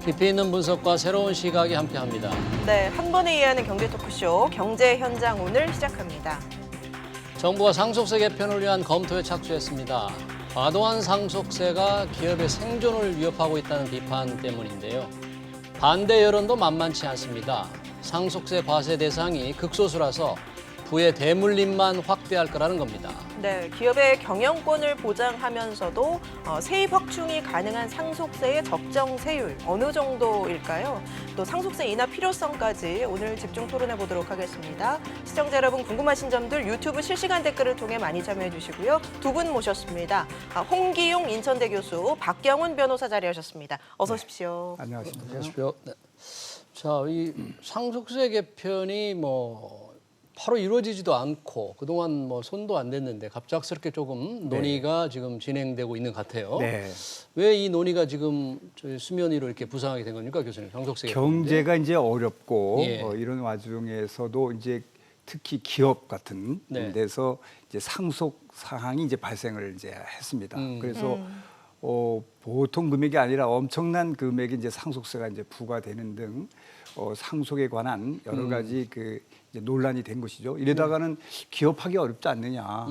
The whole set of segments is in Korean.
깊이 있는 분석과 새로운 시각이 함께합니다. 네, 한 번에 이해하는 경제 토크쇼 경제 현장 오늘 시작합니다. 정부가 상속세 개편을 위한 검토에 착수했습니다. 과도한 상속세가 기업의 생존을 위협하고 있다는 비판 때문인데요. 반대 여론도 만만치 않습니다. 상속세 과세 대상이 극소수라서 부의 대물림만 확대할 거라는 겁니다. 네, 기업의 경영권을 보장하면서도 세입 확충이 가능한 상속세의 적정 세율 어느 정도일까요? 또 상속세 인하 필요성까지 오늘 집중 토론해 보도록 하겠습니다. 시청자 여러분 궁금하신 점들 유튜브 실시간 댓글을 통해 많이 참여해 주시고요. 두 분 모셨습니다. 홍기용 인천대 교수, 박경훈 변호사 자리하셨습니다. 어서 오십시오. 안녕하십니까. 안녕하십시오. 네. 자, 이 상속세 개편이 바로 이루어지지도 않고 그동안 손도 안 댔는데 갑작스럽게 조금 논의가 지금 진행되고 있는 것 같아요. 네. 왜 이 논의가 지금 저희 수면 위로 이렇게 부상하게 된 겁니까, 교수님? 상속세 개편. 경제가 이제 어렵고 예. 이런 와중에서도 이제 특히 기업 같은 네. 데서 이제 상속 사항이 이제 발생을 이제 했습니다. 그래서 보통 금액이 아니라 엄청난 금액이 이제 상속세가 이제 부과되는 등 상속에 관한 여러 가지 이제 논란이 된 것이죠. 이러다가는 기업하기 어렵지 않느냐.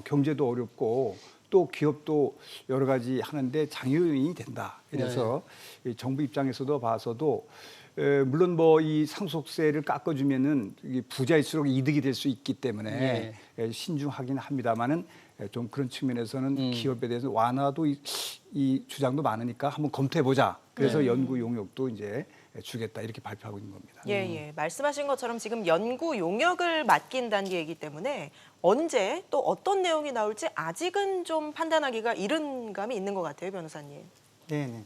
경제도 어렵고 또 기업도 여러 가지 하는데 장애요인이 된다. 그래서 이 정부 입장에서도 봐서도 물론 이 상속세를 깎아주면은 부자일수록 이득이 될 수 있기 때문에 신중하긴 합니다만은 좀 그런 측면에서는 기업에 대해서 완화도 이 주장도 많으니까 한번 검토해 보자. 그래서 연구 용역도 이제 주겠다 이렇게 발표하고 있는 겁니다. 예. 말씀하신 것처럼 지금 연구 용역을 맡긴 단계이기 때문에 언제 또 어떤 내용이 나올지 아직은 좀 판단하기가 이른 감이 있는 것 같아요, 변호사님. 네네.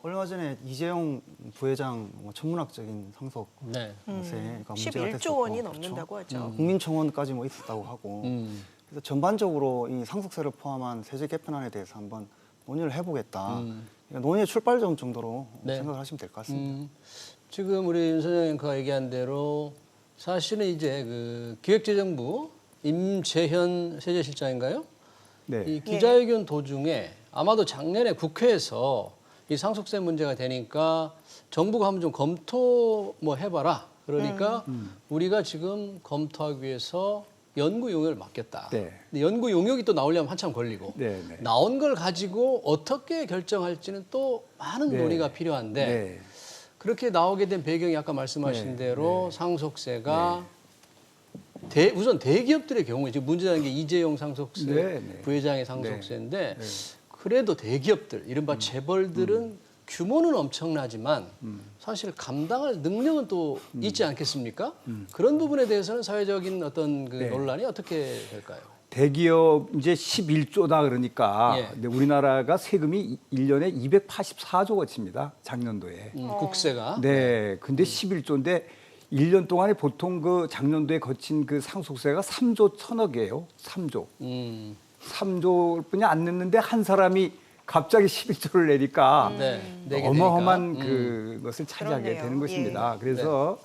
얼마 전에 이재용 부회장 천문학적인 상속세 네. 문제가 11조 원이 됐었고, 넘는다고 하죠. 국민청원까지 있었다고 하고 그래서 전반적으로 이 상속세를 포함한 세제 개편안에 대해서 한번 논의를 해보겠다. 논의의 출발점 정도로 생각을 하시면 될 것 같습니다. 지금 우리 윤선영 앵커가 얘기한 대로 사실은 이제 기획재정부 임재현 세제실장인가요? 네. 이 기자회견 도중에 아마도 작년에 국회에서 이 상속세 문제가 되니까 정부가 한번 좀 검토 해봐라. 그러니까 우리가 지금 검토하기 위해서 연구 용역을 맡겼다. 네. 근데 연구 용역이 또 나오려면 한참 걸리고 네. 나온 걸 가지고 어떻게 결정할지는 또 많은 논의가 필요한데 그렇게 나오게 된 배경이 아까 말씀하신 대로 상속세가 우선 대기업들의 경우에 지금 문제되는 게 이재용 상속세 부회장의 상속세인데 그래도 대기업들 이른바 재벌들은 규모는 엄청나지만 사실 감당할 능력은 또 있지 않겠습니까? 그런 부분에 대해서는 사회적인 어떤 논란이 어떻게 될까요? 대기업 이제 11조다 그러니까 근데 우리나라가 세금이 1년에 284조 원치입니다. 작년도에. 국세가. 네. 근데 11조인데 1년 동안에 보통 작년도에 거친 상속세가 3조 1,000억이에요. 3조. 3조뿐이 안 냈는데 한 사람이 갑자기 11조를 내니까 어마어마한 그것을 차지하게 그러네요. 되는 것입니다. 그래서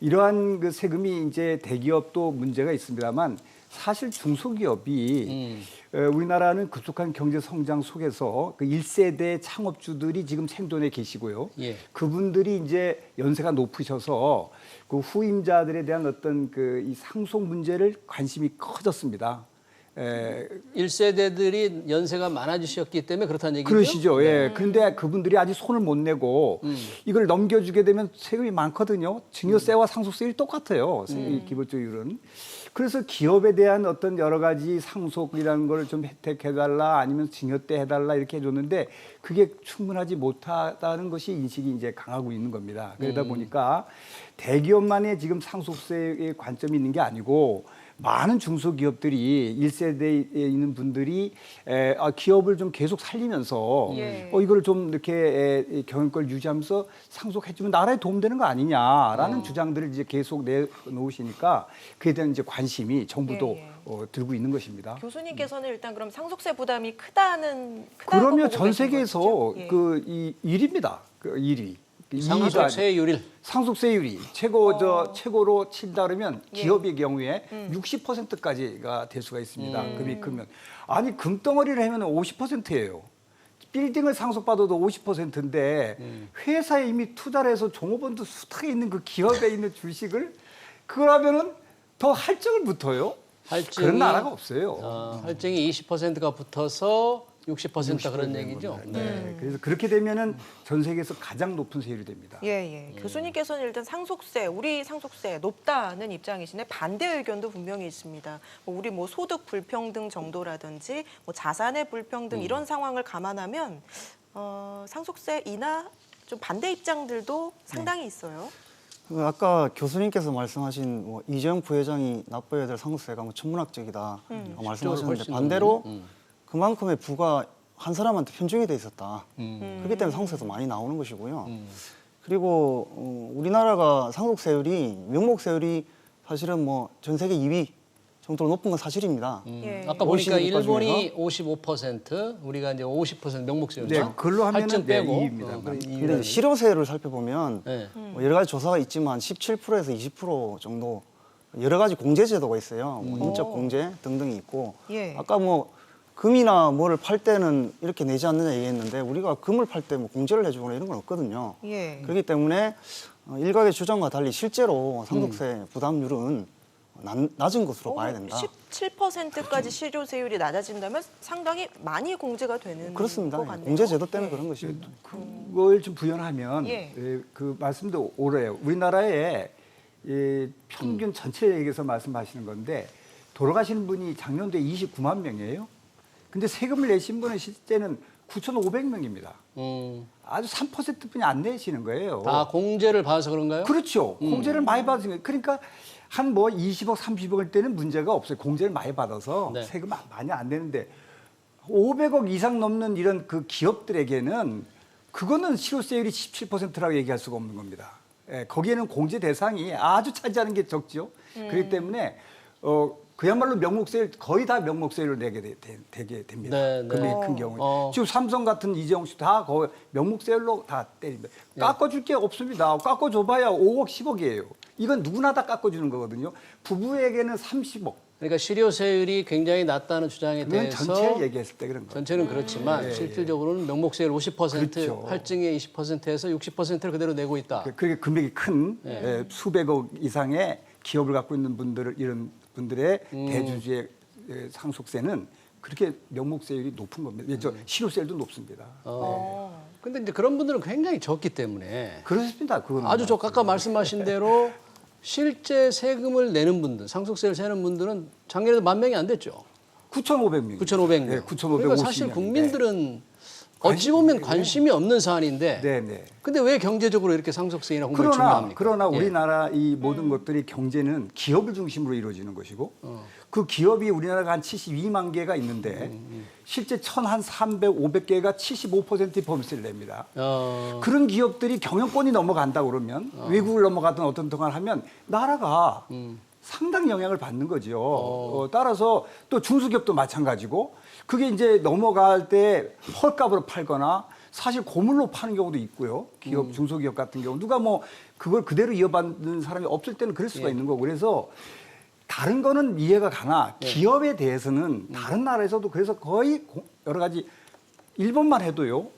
이러한 세금이 이제 대기업도 문제가 있습니다만 사실 중소기업이 우리나라는 급속한 경제 성장 속에서 1세대 창업주들이 지금 생존해 계시고요. 그분들이 이제 연세가 높으셔서 후임자들에 대한 어떤 이 상속 문제를 관심이 커졌습니다. 1세대들이 연세가 많아지셨기 때문에 그렇다는 얘기죠? 그러시죠. 그런데 그분들이 아직 손을 못 내고 이걸 넘겨주게 되면 세금이 많거든요. 증여세와 상속세율이 똑같아요. 기본적률은. 그래서 기업에 대한 어떤 여러 가지 상속이라는 걸 좀 혜택해달라 아니면 증여 때 해달라 이렇게 해줬는데 그게 충분하지 못하다는 것이 인식이 이제 강하고 있는 겁니다. 그러다 보니까 대기업만의 지금 상속세의 관점이 있는 게 아니고 많은 중소기업들이 1세대에 있는 분들이 기업을 좀 계속 살리면서 이걸 좀 이렇게 경영권을 유지하면서 상속해주면 나라에 도움되는 거 아니냐라는 주장들을 이제 계속 내놓으시니까 그에 대한 이제 관심이 정부도 들고 있는 것입니다. 교수님께서는 일단 그럼 상속세 부담이 크다는 그러면 전 세계에서 이 1위입니다. 1위. 상속세율이 상속세율이 최고로 친다 그러면 기업의 경우에 60%까지가 될 수가 있습니다. 금이 크면. 아니 금덩어리를 하면 50%예요. 빌딩을 상속받아도 50%인데 회사에 이미 투자를 해서 종업원도 수탁에 있는 그 기업에 있는 주식을 그걸 하면은 더 할증을 붙어요. 그런 나라가 없어요. 할증이 20%가 붙어서 60% 그런 얘기죠. 네. 그래서 그렇게 되면은 전 세계에서 가장 높은 세율이 됩니다. 예. 교수님께서는 일단 상속세, 우리 상속세 높다는 입장이신데 반대 의견도 분명히 있습니다. 우리 뭐 소득 불평등 정도라든지 뭐 자산의 불평등 이런 상황을 감안하면 상속세 인하 좀 반대 입장들도 상당히 있어요. 그 아까 교수님께서 말씀하신 뭐 이재용 부회장이 납부해야 될 상속세가 뭐 천문학적이다 말씀하셨는데 훨씬 반대로 그만큼의 부가 한 사람한테 편중이 돼 있었다. 그렇기 때문에 상속세도 많이 나오는 것이고요. 그리고 우리나라가 상속세율이 명목세율이 사실은 뭐 전 세계 2위 정도로 높은 건 사실입니다. 예. 아까 보니까 OECD 일본이 55%, 우리가 이제 50% 명목세율. 네, 그걸로 하면은 할증 빼고. 네, 2위입니다. 근데 실효세율을 살펴보면 네. 뭐 여러 가지 조사가 있지만 17%에서 20% 정도 여러 가지 공제 제도가 있어요. 뭐 인적 공제 등등이 있고 예. 아까 뭐 금이나 뭐를 팔 때는 이렇게 내지 않느냐 얘기했는데 우리가 금을 팔 때 뭐 공제를 해주거나 이런 건 없거든요. 예. 그렇기 때문에 일각의 주장과 달리 실제로 상속세 부담률은 낮은 것으로 봐야 된다. 17%까지 실효세율이 낮아진다면 상당히 많이 공제가 되는 그렇습니다. 것 같네요. 공제 제도 때문에 그런 것입니다. 그걸 좀 부연하면 예. 그 말씀도 옳아요. 우리나라의 평균 전체 얘기해서 말씀하시는 건데 돌아가시는 분이 작년도에 29만 명이에요. 근데 세금을 내신 분은 실제는 9,500명입니다. 아주 3%뿐이 안 내시는 거예요. 다 공제를 받아서 그런가요? 그렇죠. 공제를 많이 받으신 거예요. 그러니까 한 뭐 20억, 30억일 때는 문제가 없어요. 공제를 많이 받아서 네. 세금 많이 안 내는데 500억 이상 넘는 이런 그 기업들에게는 그거는 실효세율이 17%라고 얘기할 수가 없는 겁니다. 예, 거기에는 공제 대상이 아주 차지하는 게 적죠. 그렇기 때문에 그야말로 명목세율 거의 다 명목세율을 내게 되게 됩니다. 네, 네. 금액이 큰 경우에. 지금 삼성 같은 이재용 씨 다 거의 명목세율로 다 때립니다. 깎아줄 게 없습니다. 깎아줘봐야 5억, 10억이에요. 이건 누구나 다 깎아주는 거거든요. 부부에게는 30억. 그러니까 실효세율이 굉장히 낮다는 주장에 그건 대해서 전체를 얘기했을 때 그런 거예요. 전체는 그렇지만 실질적으로는 명목세율 50%, 그렇죠. 할증의 20%에서 60%를 그대로 내고 있다. 그게 금액이 큰 수백억 이상의 기업을 갖고 있는 이런 분들의 대주주의 상속세는 그렇게 명목세율이 높은 겁니다. 실효세율도 높습니다. 근데 이제 그런 분들은 굉장히 적기 때문에 그렇습니다. 그거는 아주 아까 말씀하신 대로 실제 세금을 내는 분들, 상속세를 세는 분들은 작년에도 10,000명이 안 됐죠. 9,500명. 9,500명. 네, 9,550명. 그러니까 사실 국민들은 어찌 보면 관심이 없는 사안인데 네. 근데 왜 경제적으로 이렇게 상속세나 공부가 중요합니까? 그러나 예. 우리나라 이 모든 것들이 경제는 기업을 중심으로 이루어지는 것이고 그 기업이 우리나라가 한 72만 개가 있는데 실제 1,300, 500개가 75%의 범세를 냅니다. 그런 기업들이 경영권이 넘어간다 그러면 외국을 넘어가든 어떤 동안 하면 나라가 상당히 영향을 받는 거죠. 따라서 또 중소기업도 마찬가지고 그게 이제 넘어갈 때 헐값으로 팔거나 사실 고물로 파는 경우도 있고요. 기업, 중소기업 같은 경우 누가 뭐 그걸 그대로 이어받는 사람이 없을 때는 그럴 수가 있는 거고 그래서 다른 거는 이해가 가나 기업에 대해서는 다른 나라에서도 그래서 거의 여러 가지 일본만 해도요.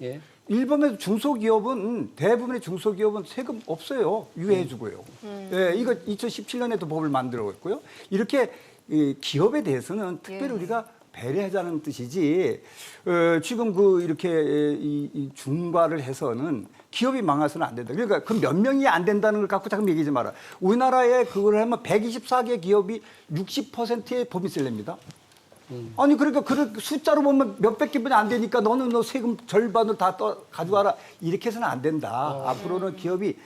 일본의 중소기업은 대부분의 중소기업은 세금 없어요. 유예해주고요. 예, 이거 2017년에도 법을 만들었고요. 이렇게 기업에 대해서는 특별히 우리가 배려하자는 뜻이지 지금 이렇게 이 중과를 해서는 기업이 망해서는 안 된다. 그러니까 그 몇 명이 안 된다는 걸 갖고 자꾸 얘기하지 마라. 우리나라에 그걸 하면 124개 기업이 60%의 법인세를 냅니다. 아니 그러니까 그 숫자로 보면 몇백 개뿐이 안 되니까 너는 너 세금 절반을 다 가져와라 이렇게 해서는 안 된다. 앞으로는 기업이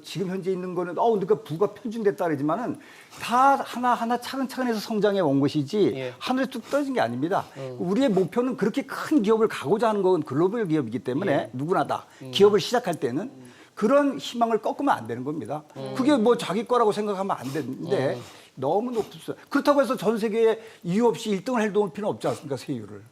지금 현재 있는 거는 그러니까 부가 편중됐다 그러지만은 다 하나하나 차근차근 해서 성장해 온 것이지 하늘에 뚝 떨어진 게 아닙니다. 우리의 목표는 그렇게 큰 기업을 가고자 하는 건 글로벌 기업이기 때문에 누구나 다 기업을 시작할 때는 그런 희망을 꺾으면 안 되는 겁니다. 그게 뭐 자기 거라고 생각하면 안 되는데 너무 높습니다. 그렇다고 해서 전 세계에 이유 없이 1등을 해놓을 필요는 없지 않습니까, 세율을.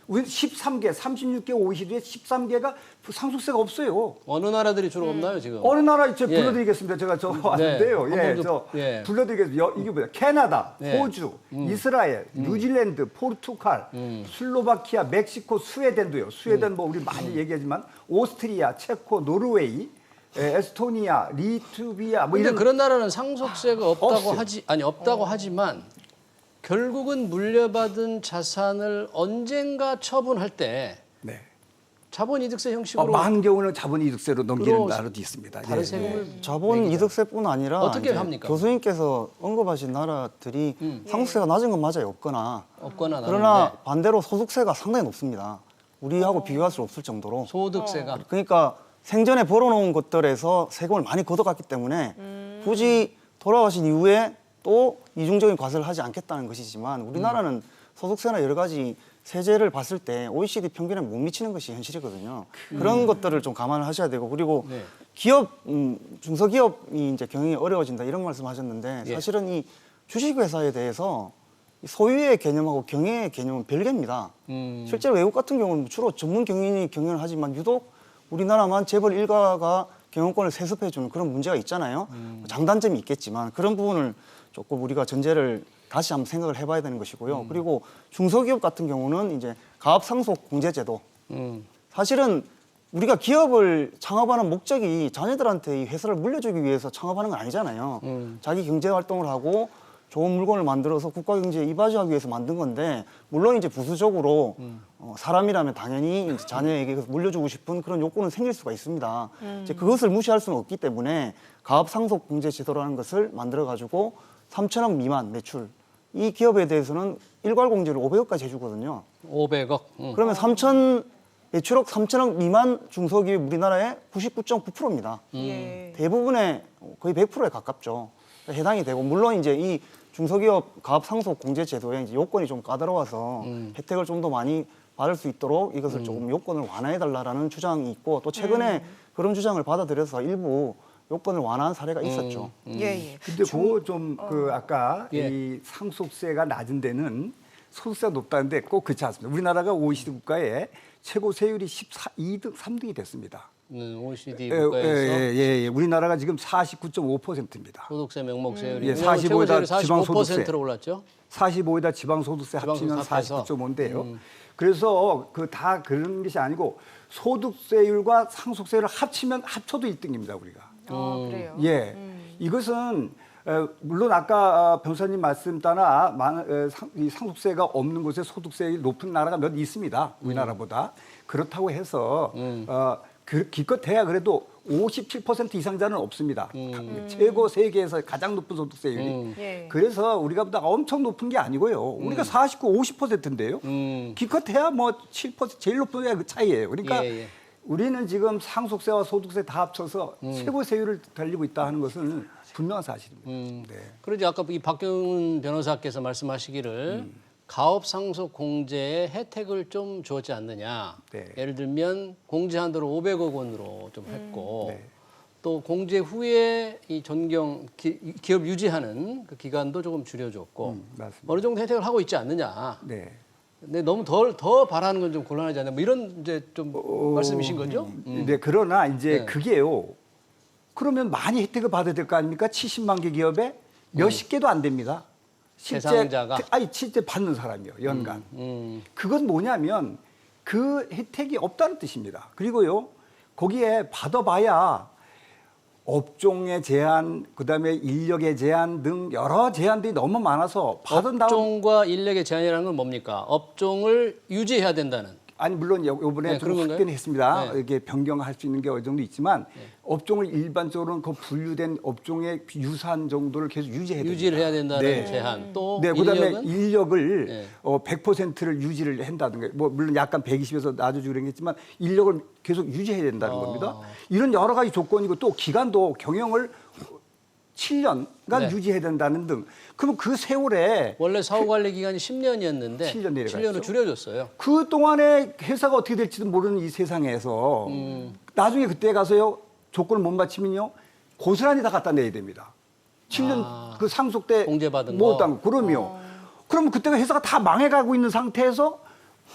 우리 13개, 36개 OECD에 13개가 상속세가 없어요. 어느 나라들이 주로 없나요 지금? 어느 나라 이제 예. 불러드리겠습니다. 제가 저 왔는데요. 한번 예, 좀, 저 예. 불러드리겠습니다. 이게 뭐야? 캐나다, 예. 호주, 이스라엘, 뉴질랜드, 포르투갈, 슬로바키아, 멕시코, 스웨덴도요. 스웨덴 뭐 우리 많이 얘기하지만 오스트리아, 체코, 노르웨이, 에스토니아, 리투비아 뭐 근데 이런 그런 나라는 상속세가 없다고 없어요. 없다고 하지만 결국은 물려받은 자산을 언젠가 처분할 때 네. 자본이득세 형식으로 많은 경우는 자본이득세로 넘기는 그리고 나라도 있습니다. 다른 예. 세금을 자본 이득세뿐 아니라 어떻게 이제 합니까? 교수님께서 언급하신 나라들이 상속세가 낮은 건 맞아요, 없거나. 없거나 그러나 나는데 반대로 소득세가 상당히 높습니다. 우리하고 비교할 수 없을 정도로. 소득세가 그러니까 생전에 벌어놓은 것들에서 세금을 많이 걷어갔기 때문에 굳이 돌아가신 이후에 또 이중적인 과세를 하지 않겠다는 것이지만 우리나라는 소득세나 여러 가지 세제를 봤을 때 OECD 평균에 못 미치는 것이 현실이거든요. 그런 것들을 좀 감안을 하셔야 되고 그리고 네. 기업 중소기업이 이제 경영이 어려워진다 이런 말씀하셨는데 예. 사실은 이 주식회사에 대해서 이 소유의 개념하고 경영의 개념은 별개입니다. 실제로 외국 같은 경우는 주로 전문 경영인이 경영을 하지만 유독 우리나라만 재벌 일가가 경영권을 세습해주는 그런 문제가 있잖아요. 장단점이 있겠지만 그런 부분을 조금 우리가 전제를 다시 한번 생각을 해봐야 되는 것이고요. 그리고 중소기업 같은 경우는 이제 가압상속 공제제도. 사실은 우리가 기업을 창업하는 목적이 자녀들한테 이 회사를 물려주기 위해서 창업하는 건 아니잖아요. 자기 경제 활동을 하고 좋은 물건을 만들어서 국가 경제에 이바지하기 위해서 만든 건데 물론 이제 부수적으로 사람이라면 당연히 이제 자녀에게 물려주고 싶은 그런 욕구는 생길 수가 있습니다. 이제 그것을 무시할 수는 없기 때문에 가압상속 공제 제도라는 것을 만들어 가지고 3천억 미만 매출 이 기업에 대해서는 일괄 공제를 500억까지 해주거든요. 500억. 그러면 매출억 3천억 미만 중소기업 우리나라의 99.9%입니다. 예. 대부분의 거의 100%에 가깝죠. 해당이 되고 물론 이제 이 중소기업 가압상속 공제 제도에 이제 요건이 좀 까다로워서 혜택을 좀 더 많이 받을 수 있도록 이것을 조금 요건을 완화해 달라라는 주장이 있고 또 최근에 그런 주장을 받아들여서 일부 요건을 완화한 사례가 있었죠. 예, 예. 근데 그거 좀 그 아까 예. 이 상속세가 낮은 데는 소득세가 높다는데 꼭 그렇지 않습니다. 우리나라가 OECD 국가에 최고 세율이 2등, 3등이 됐습니다. OECD 국가에서 예. 우리나라가 지금 49.5%입니다. 소득세 명목세율이 예, 45에다 45%로 지방소득세. 올랐죠. 45에다 지방소득세 합치면 지방소득세 49.5인데요. 그래서 그 다 그런 것이 아니고 소득세율과 상속세율을 합쳐도 1등입니다, 우리가. 그래요. 예. 이것은 물론 아까 변호사님 말씀 따라 이 상속세가 없는 곳에 소득세율이 높은 나라가 몇 있습니다. 우리나라보다. 그렇다고 해서 기껏해야 그래도 57% 이상자는 없습니다. 최고 세계에서 가장 높은 소득세율이. 예. 그래서 우리가보다 엄청 높은 게 아니고요. 우리가 49, 50%인데요. 기껏해야 뭐 7% 제일 높은 게 그 차이예요. 그러니까 예. 우리는 지금 상속세와 소득세 다 합쳐서 최고 세율을 달리고 있다 하는 것은 분명한 사실입니다. 네. 그러지 아까 이 박경은 변호사께서 말씀하시기를 가업 상속 공제에 혜택을 좀 주었지 않느냐. 네. 예를 들면 공제 한도를 500억 원으로 좀 했고 네. 또 공제 후에 이 기업 유지하는 그 기간도 조금 줄여줬고 맞습니다. 어느 정도 혜택을 하고 있지 않느냐. 네. 근데 너무 더 바라는 건 좀 곤란하지 않나. 뭐 이런 이제 좀 말씀이신 거죠? 네, 그러나 이제 네. 그게요. 그러면 많이 혜택을 받아야 될 거 아닙니까? 70만 개 기업에 몇십 개도 안 됩니다. 대상자가? 실제 받는 사람이요, 연간. 그건 뭐냐면 그 혜택이 없다는 뜻입니다. 그리고요, 거기에 받아봐야 업종의 제한, 그다음에 인력의 제한 등 여러 제한들이 너무 많아서 받은 다음 업종과 인력의 제한이라는 건 뭡니까? 업종을 유지해야 된다는. 아니 물론 요번에 네, 좀 그런 건가요? 확대는 했습니다. 네. 이게 변경할 수 있는 게 어느 정도 있지만 업종을 일반적으로는 그 분류된 업종의 유사한 정도를 계속 유지해야 됩니다. 유지를 해야 된다는 네. 제한. 또 네, 그다음에 인력은 인력을 네. 100%를 유지를 한다든가, 뭐 물론 약간 120에서 낮아지고 그랬겠지만 인력을 계속 유지해야 된다는 겁니다. 이런 여러 가지 조건이고 또 기간도 경영을 7년간 네. 유지해야 된다는 등. 그러면 그 세월에 원래 사후 관리 기간이 10년이었는데 7년 내려갔죠. 7년을 줄여줬어요. 그 동안에 회사가 어떻게 될지도 모르는 이 세상에서 나중에 그때 가서요 조건을 못 맞추면요 고스란히 다 갖다 내야 됩니다. 7년 아, 그 상속대 공제받은 뭐 거? 그럼요. 그러면 그때가 회사가 다 망해가고 있는 상태에서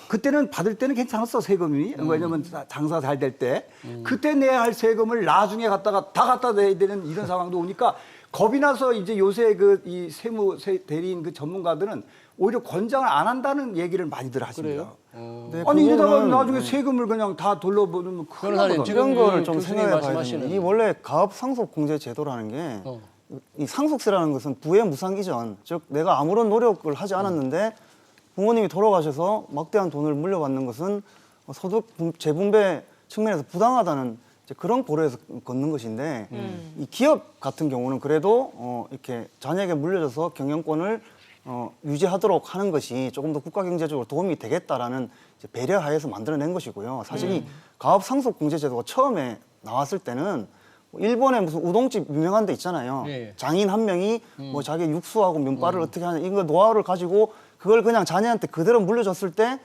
그때는 받을 때는 괜찮았어 세금이. 왜냐면 장사가 잘 될 때. 그때 내야 할 세금을 나중에 갖다가 다 갖다 내야 되는 이런 상황도 오니까 겁이 나서 이제 요새 그 이 대리인 그 전문가들은 오히려 권장을 안 한다는 얘기를 많이들 하십니다. 그래요? 네, 아니 이러다가 그거는, 나중에 세금을 그냥 다 돌려보면 큰일 변호사님, 나거든요. 지금 이런 거를 좀 교수님이 생각해 봐야 말씀하시는- 됩니다. 이 원래 가업 상속 공제 제도라는 게 이 상속세라는 것은 부의 무상 이전, 즉 내가 아무런 노력을 하지 않았는데 부모님이 돌아가셔서 막대한 돈을 물려받는 것은 소득 재분배 측면에서 부당하다는 이제 그런 고려에서 걷는 것인데 이 기업 같은 경우는 그래도 이렇게 자녀에게 물려줘서 경영권을 유지하도록 하는 것이 조금 더 국가 경제적으로 도움이 되겠다라는 이제 배려하에서 만들어낸 것이고요. 사실 이 가업 상속 공제 제도가 처음에 나왔을 때는 일본에 무슨 우동집 유명한 데 있잖아요. 예. 장인 한 명이 뭐 자기 육수하고 면발을 어떻게 하냐 이거 노하우를 가지고 그걸 그냥 자녀한테 그대로 물려줬을 때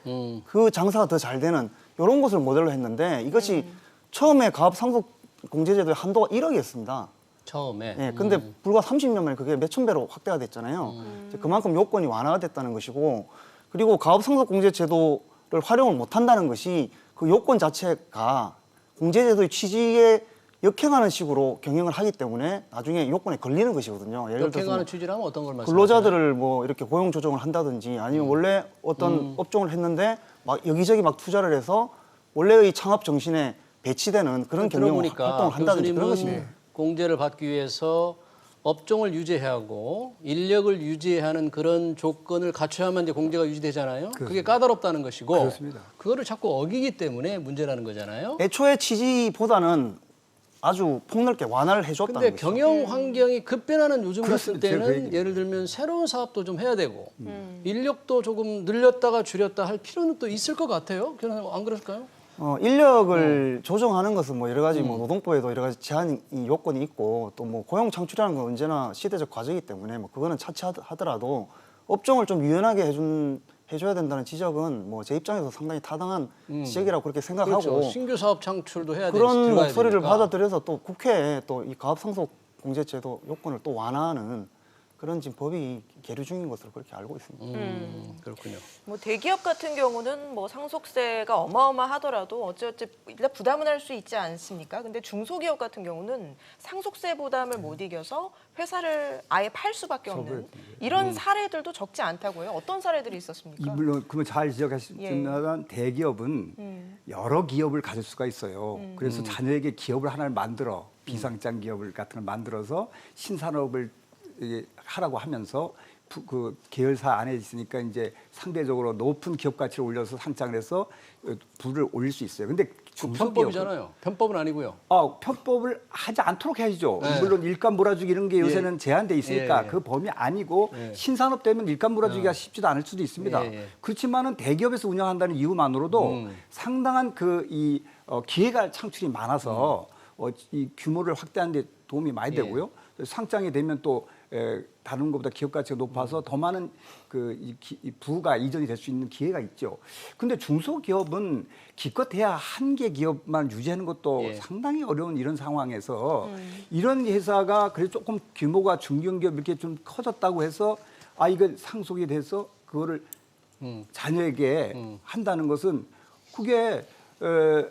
그 장사가 더 잘 되는 이런 것을 모델로 했는데 이것이 처음에 가업 상속 공제제도의 한도가 1억이었습니다. 처음에. 예, 근데 불과 30년 만에 그게 몇천 배로 확대가 됐잖아요. 이제 그만큼 요건이 완화가 됐다는 것이고 그리고 가업 상속 공제제도를 활용을 못 한다는 것이 그 요건 자체가 공제제도의 취지에 역행하는 식으로 경영을 하기 때문에 나중에 요건에 걸리는 것이거든요. 예를 들어서 역행하는 취지라면 어떤 걸 말씀하세요? 근로자들을 뭐 이렇게 고용 조정을 한다든지 아니면 원래 어떤 업종을 했는데 막 여기저기 막 투자를 해서 원래의 창업 정신에 배치되는 그런 경영 들어보니까 활동을 한다든지 그런 교수님은 것입니다. 공제를 받기 위해서 업종을 유지해야 하고 인력을 유지해야 하는 그런 조건을 갖춰야만 이제 공제가 유지되잖아요. 그게 까다롭다는 것이고 그렇습니다. 그거를 자꾸 어기기 때문에 문제라는 거잖아요. 애초에 취지보다는 아주 폭넓게 완화를 해줬다는 근데 거죠. 경영 환경이 급변하는 요즘 같은 그렇습니다. 제가 그 때는 얘기. 예를 들면 새로운 사업도 좀 해야 되고 인력도 조금 늘렸다가 줄였다 할 필요는 또 있을 것 같아요. 안 그럴까요? 인력을 조정하는 것은 뭐 여러 가지 뭐 노동법에도 여러 가지 제한 요건이 있고 또 뭐 고용 창출이라는 건 언제나 시대적 과제이기 때문에 뭐 그거는 차치하더라도 업종을 좀 유연하게 해줘야 된다는 지적은 뭐 제 입장에서 상당히 타당한 지적이라고 그렇게 생각하고 그렇죠. 신규 사업 창출도 해야 되지. 그런 들어가야 목소리를 되니까. 받아들여서 또 국회에 또 이 가업 상속 공제제도 요건을 또 완화하는 그런 지금 법이 계류 중인 것으로 그렇게 알고 있습니다. 그렇군요. 뭐 대기업 같은 경우는 뭐 상속세가 어마어마하더라도 어찌어찌 일단 부담은 할 수 있지 않습니까? 근데 중소기업 같은 경우는 상속세 부담을 못 이겨서 회사를 아예 팔 수밖에 없는 이런 사례들도 적지 않다고요. 어떤 사례들이 있었습니까? 물론 그러면 잘 지적하시지만 대기업은 여러 기업을 가질 수가 있어요. 그래서 자녀에게 기업을 하나를 만들어 비상장 기업을 같은 걸 만들어서 신산업을 이게 하라고 하면서 그 계열사 안에 있으니까 이제 상대적으로 높은 기업 가치를 올려서 상장을 해서 부를 올릴 수 있어요. 근데 편법이잖아요. 편법은 아니고요. 편법을 하지 않도록 해야죠. 네. 물론 일감 몰아주기 이런 게 요새는 예. 제한돼 있으니까 예. 그 범위 아니고 예. 신산업 되면 일감 몰아주기가 쉽지도 않을 수도 있습니다. 예. 그렇지만은 대기업에서 운영한다는 이유만으로도 상당한 기회가 창출이 많아서 이 규모를 확대하는 데 도움이 많이 예. 되고요. 상장이 되면 또 다른 것보다 기업 가치가 높아서 더 많은 이 부가 이전이 될 수 있는 기회가 있죠. 근데 중소기업은 기껏해야 한 개 기업만 유지하는 것도 예. 상당히 어려운 이런 상황에서 이런 회사가 그래도 조금 규모가 중견기업 이렇게 좀 커졌다고 해서 이거 상속이 돼서 그거를 자녀에게 한다는 것은 그게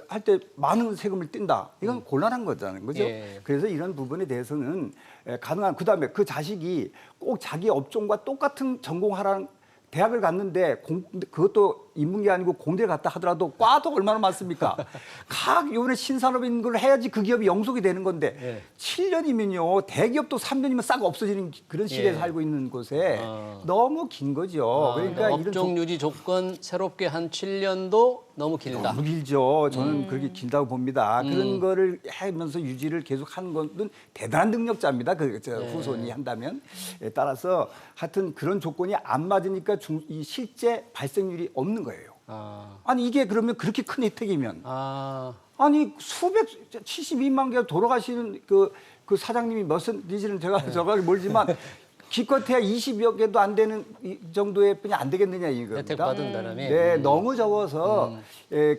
할 때 많은 세금을 뗀다. 이건 곤란한 거잖아요. 그죠? 예. 그래서 이런 부분에 대해서는 가능한, 그 다음에 그 자식이 꼭 자기 업종과 똑같은 전공하라는 대학을 갔는데 그것도 인문계 아니고 공대를 갔다 하더라도 과도 얼마나 많습니까? 각 요번에 신산업인 걸 해야지 그 기업이 영속이 되는 건데 예. 7년이면요 대기업도 3년이면 싹 없어지는 그런 시대에 예. 살고 있는 곳에 너무 긴 거죠. 그러니까 이런 업종 유지 조건 새롭게 한 7년도 너무 길다. 너무 길죠. 저는 그렇게 길다고 봅니다. 그런 거를 하면서 유지를 계속 하는 것은 대단한 능력자입니다. 후손이 한다면. 따라서 하여튼 그런 조건이 안 맞으니까 이 실제 발생률이 없는 거예요. 아니 이게 그러면 그렇게 큰 혜택이면 아니 72만 개 돌아가시는 그 사장님이 몇인지는 제가 정확히 모르지만 기껏해야 20여 개도 안 되는 이 정도의 뿐이 안 되겠느냐 이겁니다. 혜택 받은 사람이. 네, 너무 적어서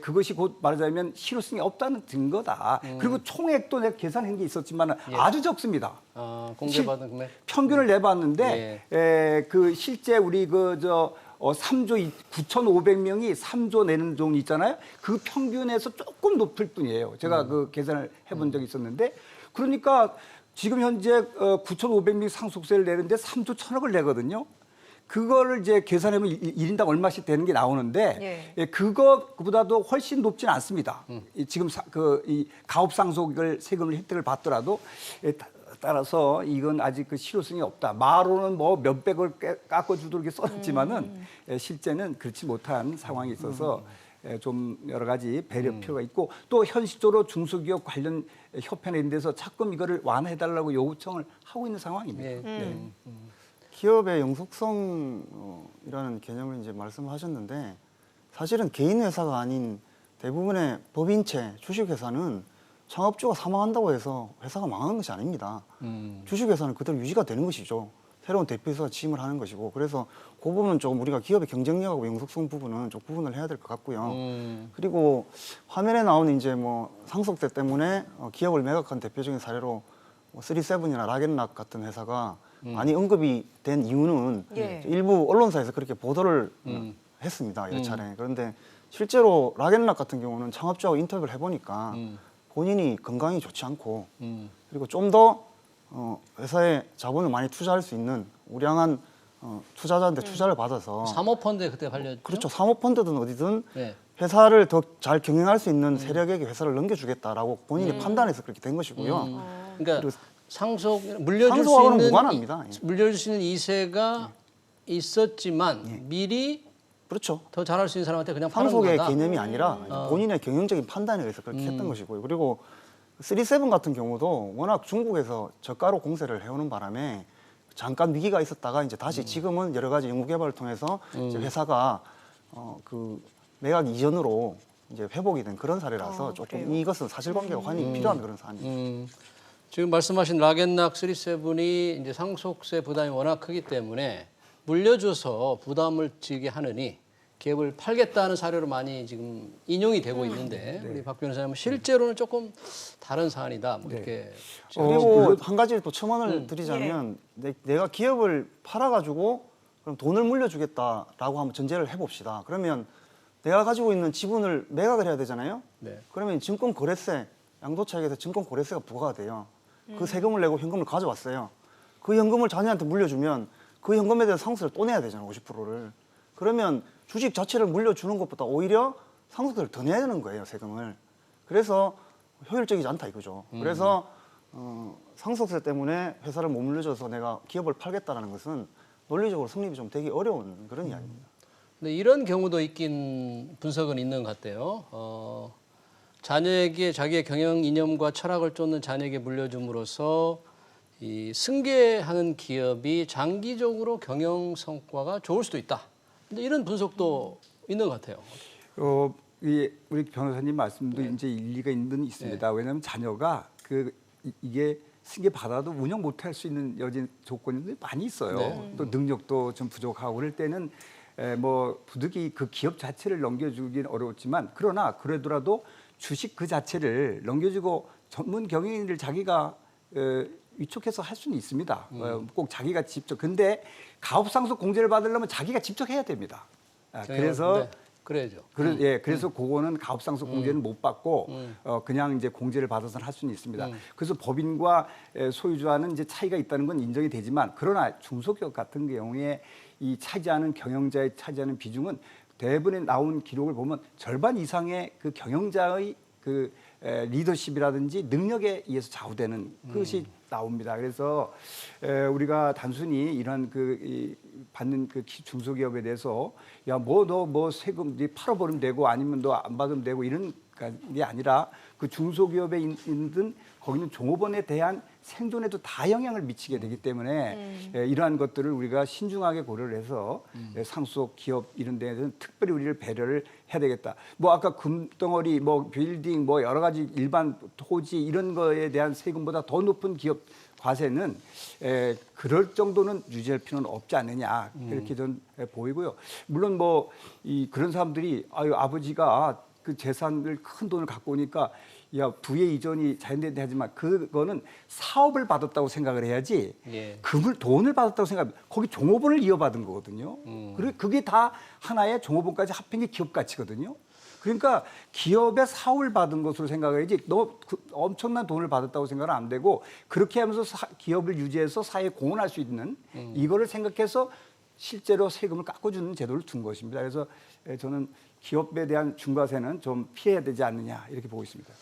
그것이 곧 말하자면 실효성이 없다는 증거다. 그리고 총액도 내가 계산한 게 있었지만 아주 적습니다. 공개받은 금액. 평균을 내봤는데 그 실제 우리 3조 9,500명이 3조 내는 종이 있잖아요. 그 평균에서 조금 높을 뿐이에요. 제가 그 계산을 해본 적이 있었는데 그러니까 지금 현재 9,500명 상속세를 내는데 3조 1,000억을 내거든요. 그거를 이제 계산하면 1인당 얼마씩 되는 게 나오는데 그거보다도 훨씬 높지는 않습니다. 지금 이 가업 상속을 세금을 혜택을 받더라도 따라서 이건 아직 그 실효성이 없다. 말로는 뭐 몇백을 깎아주도록 이렇게 써놨지만은 실제는 그렇지 못한 상황이 있어서 좀 여러 가지 배려 필요가 있고 또 현실적으로 중소기업 관련 협회나 이런 데서 자꾸 이거를 완화해달라고 요청을 하고 있는 상황입니다. 기업의 영속성이라는 개념을 이제 말씀하셨는데 사실은 개인 회사가 아닌 대부분의 법인체, 주식회사는 창업주가 사망한다고 해서 회사가 망하는 것이 아닙니다. 주식회사는 그대로 유지가 되는 것이죠. 새로운 대표이사가 취임을 하는 것이고 그래서 그 부분은 조금 우리가 기업의 경쟁력하고 영속성 부분은 좀 구분을 해야 될 것 같고요. 그리고 화면에 나오는 이제 뭐 상속세 때문에 기업을 매각한 대표적인 사례로 뭐 37이나 락앤락 같은 회사가 많이 언급이 된 이유는 일부 언론사에서 그렇게 보도를 했습니다. 여러 차례. 그런데 실제로 락앤락 같은 경우는 창업주하고 인터뷰를 해보니까 본인이 건강이 좋지 않고 그리고 좀 더 회사에 자본을 많이 투자할 수 있는 우량한 투자자한테 투자를 받아서 사모펀드에 그때 팔렸죠. 그렇죠. 사모펀드든 어디든 네. 회사를 더 잘 경영할 수 있는 세력에게 회사를 넘겨주겠다라고 본인이 판단해서 그렇게 된 것이고요. 그러니까 물려줄 수 상속하고는 있는 무관합니다. 물려줄 수 있는 이세가 있었지만 미리 그렇죠. 더 잘할 수 있는 사람한테 그냥 파는 상속의 거다. 개념이 아니라 본인의 경영적인 판단에 의해서 그렇게 했던 것이고요. 그리고 37 같은 경우도 워낙 중국에서 저가로 공세를 해오는 바람에 잠깐 위기가 있었다가 이제 다시 지금은 여러 가지 연구개발을 통해서 이제 회사가 그 매각 이전으로 이제 회복이 된 그런 사례라서 조금 그래요? 이것은 사실관계가 확인이 필요한 그런 사안입니다. 지금 말씀하신 락앤락 37이 이제 상속세 부담이 워낙 크기 때문에 물려줘서 부담을 지게 하느니 기업을 팔겠다는 사례로 많이 지금 인용이 되고 있는데 우리 박 변호사님은 실제로는 조금 다른 사안이다. 뭐 이렇게 그리고 한 가지 또 첨언을 드리자면 내가 기업을 팔아가지고 그럼 돈을 물려주겠다라고 한번 전제를 해봅시다. 그러면 내가 가지고 있는 지분을 매각을 해야 되잖아요. 네. 그러면 증권거래세, 양도차익에서 증권거래세가 부과가 돼요. 그 세금을 내고 현금을 가져왔어요. 그 현금을 자녀한테 물려주면 그 현금에 대한 상속세를 또 내야 되잖아요. 50%를. 그러면 주식 자체를 물려주는 것보다 오히려 상속세를 더 내야 되는 거예요. 세금을. 그래서 효율적이지 않다 이거죠. 그래서 상속세 때문에 회사를 못 물려줘서 내가 기업을 팔겠다라는 것은 논리적으로 성립이 좀 되기 어려운 그런 이야기입니다. 근데 이런 경우도 있긴 분석은 있는 것 같아요. 자녀에게 자기의 경영 이념과 철학을 쫓는 자녀에게 물려줌으로써 이 승계하는 기업이 장기적으로 경영 성과가 좋을 수도 있다. 근데 이런 분석도 있는 것 같아요. 우리 변호사님 말씀도 이제 일리가 있습니다. 왜냐하면 자녀가 이게 승계 받아도 운영 못할 수 있는 여진 조건들이 많이 있어요. 또 능력도 좀 부족하고 그럴 때는 뭐 부득이 그 기업 자체를 넘겨주기는 어렵지만 그러나 그러더라도 주식 그 자체를 넘겨주고 전문 경영인을 자기가 위촉해서 할 수는 있습니다. 꼭 자기가 직접. 근데 가업상속 공제를 받으려면 자기가 직접 해야 됩니다. 그래서 그래야죠. 그래서 그거는 가업상속 공제는 못 받고 그냥 이제 공제를 받아서는 할 수는 있습니다. 그래서 법인과 소유주와는 이제 차이가 있다는 건 인정이 되지만 그러나 중소기업 같은 경우에 이 차지하는 경영자의 차지하는 비중은 대부분에 나온 기록을 보면 절반 이상의 그 경영자의 그 리더십이라든지 능력에 의해서 좌우되는 것이 나옵니다. 그래서 우리가 단순히 이런 받는 그 중소기업에 대해서 야 뭐 너 뭐 세금 팔아버리면 되고 아니면 너 안 받으면 되고 이런 게 아니라 그 중소기업에 있는 거기는 종업원에 대한 생존에도 다 영향을 미치게 되기 때문에 이러한 것들을 우리가 신중하게 고려를 해서 상속 기업 이런 데에서는 특별히 우리를 배려를 해야 되겠다. 뭐 아까 금덩어리, 뭐 빌딩, 뭐 여러 가지 일반 토지 이런 거에 대한 세금보다 더 높은 기업 과세는 그럴 정도는 유지할 필요는 없지 않느냐 이렇게 전 보이고요. 물론 뭐 그런 사람들이 아버지가 그 재산을 큰 돈을 갖고 오니까 야 부의 이전이 자연되게 하지만 그거는 사업을 받았다고 생각을 해야지 예. 돈을 받았다고 생각하면 거기 종업원을 이어받은 거거든요. 그리고 그게 다 하나의 종업원까지 합한 게 기업 가치거든요. 그러니까 기업의 사업을 받은 것으로 생각해야지 엄청난 돈을 받았다고 생각은 안 되고 그렇게 하면서 기업을 유지해서 사회에 공헌할 수 있는 이거를 생각해서 실제로 세금을 깎아주는 제도를 둔 것입니다. 그래서 저는 기업에 대한 중과세는 좀 피해야 되지 않느냐 이렇게 보고 있습니다.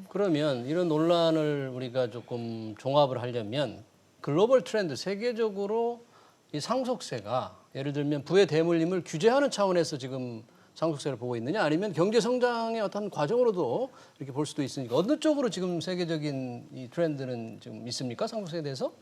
그러면 이런 논란을 우리가 조금 종합을 하려면 글로벌 트렌드 세계적으로 이 상속세가 예를 들면 부의 대물림을 규제하는 차원에서 지금 상속세를 보고 있느냐 아니면 경제 성장의 어떤 과정으로도 이렇게 볼 수도 있으니까 어느 쪽으로 지금 세계적인 이 트렌드는 지금 있습니까? 상속세에 대해서?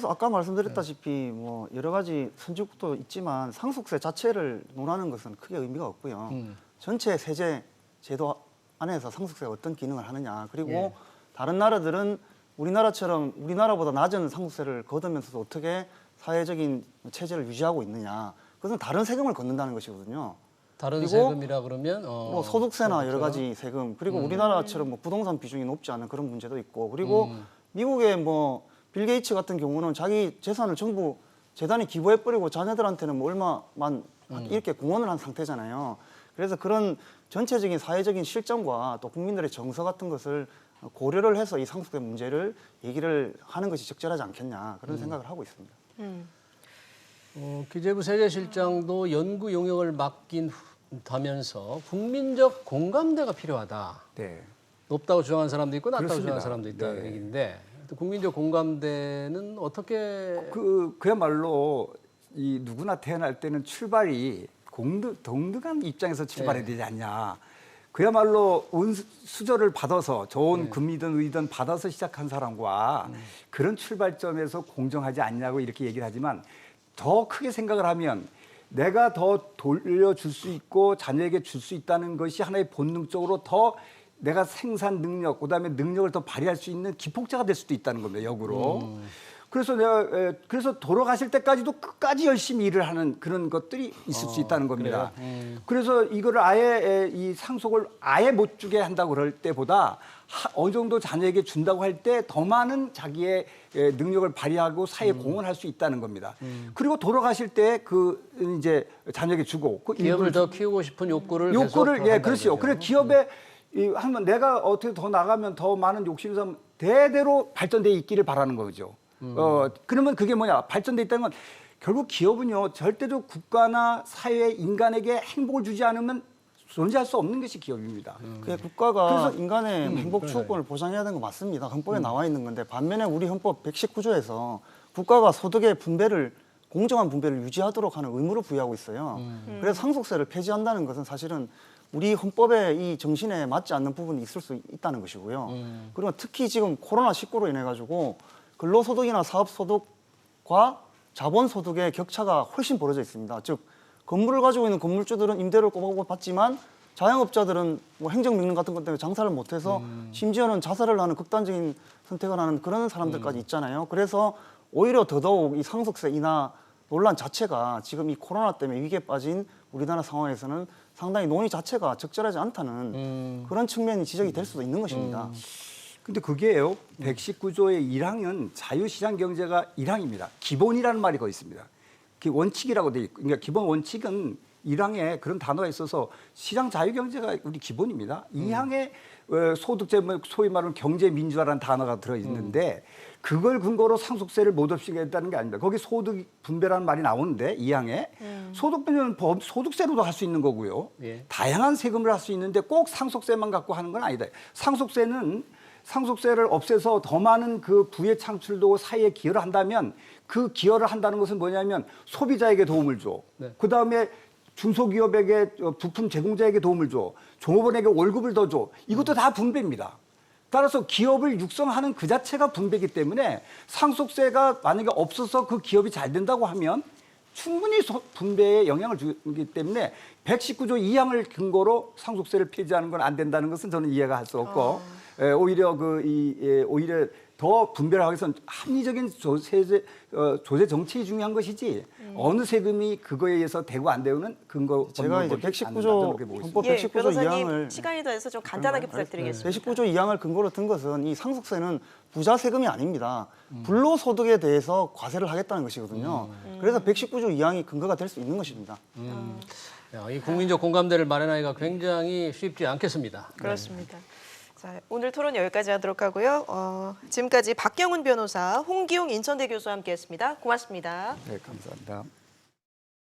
아까 말씀드렸다시피 뭐 여러 가지 선진국도 있지만 상속세 자체를 논하는 것은 크게 의미가 없고요. 전체 세제 제도 안에서 상속세가 어떤 기능을 하느냐 그리고 예. 다른 나라들은 우리나라처럼 우리나라보다 낮은 상속세를 거두면서도 어떻게 사회적인 체제를 유지하고 있느냐 그것은 다른 세금을 걷는다는 것이거든요. 다른 그리고 세금이라 그러면 뭐 소득세나 여러 가지 세금 그리고 우리나라처럼 뭐 부동산 비중이 높지 않은 그런 문제도 있고 그리고 미국의 뭐 빌 게이츠 같은 경우는 자기 재산을 전부 재단에 기부해버리고 자녀들한테는 뭐 얼마만 이렇게 공헌을 한 상태잖아요. 그래서 그런 전체적인 사회적인 실정과 또 국민들의 정서 같은 것을 고려를 해서 이 상속세 문제를 얘기를 하는 것이 적절하지 않겠냐 그런 생각을 하고 있습니다. 기재부 세제실장도 연구 용역을 맡긴다면서 국민적 공감대가 필요하다. 네. 높다고 주장하는 사람도 있고 낮다고 그렇습니다. 주장하는 사람도 있다는 네. 얘기인데 국민적 공감대는 어떻게 그야말로 이 누구나 태어날 때는 출발이 동등한 입장에서 출발해야 되지 않냐. 그야말로 수저를 받아서 좋은 금이든 의든 받아서 시작한 사람과 그런 출발점에서 공정하지 않냐고 이렇게 얘기를 하지만 더 크게 생각을 하면 내가 더 돌려줄 수 있고 자녀에게 줄 수 있다는 것이 하나의 본능적으로 더 내가 생산 능력, 그다음에 능력을 더 발휘할 수 있는 기폭제가 될 수도 있다는 겁니다. 역으로. 그래서 그래서 돌아가실 때까지도 끝까지 열심히 일을 하는 그런 것들이 있을 수 있다는 겁니다. 그래서 이거를 아예 이 상속을 아예 못 주게 한다고 그럴 때보다 어느 정도 자녀에게 준다고 할 때 더 많은 자기의 능력을 발휘하고 사회에 공헌할 수 있다는 겁니다. 그리고 돌아가실 때 이제 자녀에게 주고 기업을 더 키우고 싶은 욕구를 그렇죠. 그래 기업에 한번 내가 어떻게 더 나가면 더 많은 욕심을 사면 대대로 발전돼 있기를 바라는 거죠. 그러면 그게 뭐냐? 발전돼 있다는 건 결국 기업은요 절대로 국가나 사회 인간에게 행복을 주지 않으면 존재할 수 없는 것이 기업입니다. 국가가 그래서 인간의 행복 추구권을 보장해야 되는 거 맞습니다. 헌법에 나와 있는 건데 반면에 우리 헌법 119조에서 국가가 소득의 분배를 공정한 분배를 유지하도록 하는 의무를 부여하고 있어요. 그래서 상속세를 폐지한다는 것은 사실은 우리 헌법의 이 정신에 맞지 않는 부분이 있을 수 있다는 것이고요. 그리고 특히 지금 코로나19로 인해 가지고 근로소득이나 사업소득과 자본소득의 격차가 훨씬 벌어져 있습니다. 즉 건물을 가지고 있는 건물주들은 임대료를 꼬박꼬박 받지만 자영업자들은 뭐 행정명령 같은 것 때문에 장사를 못해서 심지어는 자살을 하는 극단적인 선택을 하는 그런 사람들까지 있잖아요. 그래서 오히려 더더욱 이 상속세 인하 논란 자체가 지금 이 코로나 때문에 위기에 빠진 우리나라 상황에서는 상당히 논의 자체가 적절하지 않다는 그런 측면이 지적이 될 수도 있는 것입니다. 근데 그게요. 119조의 1항은 자유시장 경제가 1항입니다. 기본이라는 말이 거기 있습니다. 그 원칙이라고 돼 있고, 그러니까 기본 원칙은 1항에 그런 단어가 있어서 시장 자유 경제가 우리 기본입니다. 2항에 소득제, 소위 말하는 경제 민주화라는 단어가 들어 있는데 그걸 근거로 상속세를 못 없애겠다는 게 아닙니다. 거기 소득 분배라는 말이 나오는데 2항에 소득 분배는 소득세로도 할 수 있는 거고요. 예. 다양한 세금을 할 수 있는데 꼭 상속세만 갖고 하는 건 아니다. 상속세를 없애서 더 많은 그 부의 창출도 사회에 기여를 한다면 그 기여를 한다는 것은 뭐냐면 소비자에게 도움을 줘. 네. 그다음에 중소기업에게 부품 제공자에게 도움을 줘. 종업원에게 월급을 더 줘. 이것도 다 분배입니다. 따라서 기업을 육성하는 그 자체가 분배이기 때문에 상속세가 만약에 없어서 그 기업이 잘 된다고 하면 충분히 분배에 영향을 주기 때문에 119조 2항을 근거로 상속세를 폐지하는 건 안 된다는 것은 저는 이해가 할 수 없고 오히려 오히려 더 분별하기 위해서는 합리적인 조세 정책이 중요한 것이지 어느 세금이 그거에 의해서 되고 안 되고는 근거 제가 이제 119조 헌법 예, 119조 변호사님 2항을 시간이 더해서 좀 간단하게 부탁드리겠습니다. 119조 2항을 근거로 든 것은 이 상속세는 부자 세금이 아닙니다. 불로소득에 대해서 과세를 하겠다는 것이거든요. 그래서 119조 2항이 근거가 될 수 있는 것입니다. 야, 이 국민적 공감대를 마련하기가 굉장히 쉽지 않겠습니다. 그렇습니다. 자, 오늘 토론 여기까지 하도록 하고요. 지금까지 박경훈 변호사, 홍기용 인천대 교수와 함께했습니다. 고맙습니다. 네, 감사합니다.